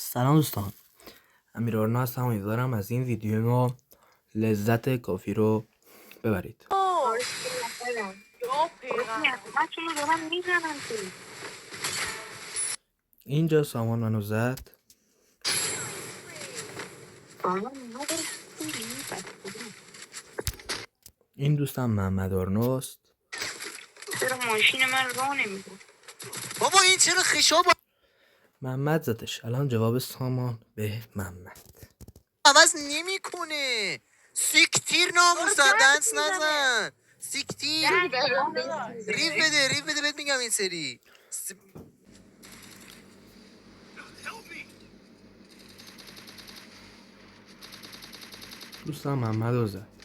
سلام دوستان، امیرآرنا هستم. امیدوارم از این ویدیو ما لذت کافی رو ببرید. اینجا سامان منو زد. این دوستم محمد آرناست. چرا ماشین من راه نمیده؟ بابا این چرا خشاب محمد زدش. الان جواب سامان به محمد. عوض نمیکنه. سیکتیر ناموسا دنس نزن. سیکتیر ریف بده بهت میگم این سری دوستم محمد رو زد.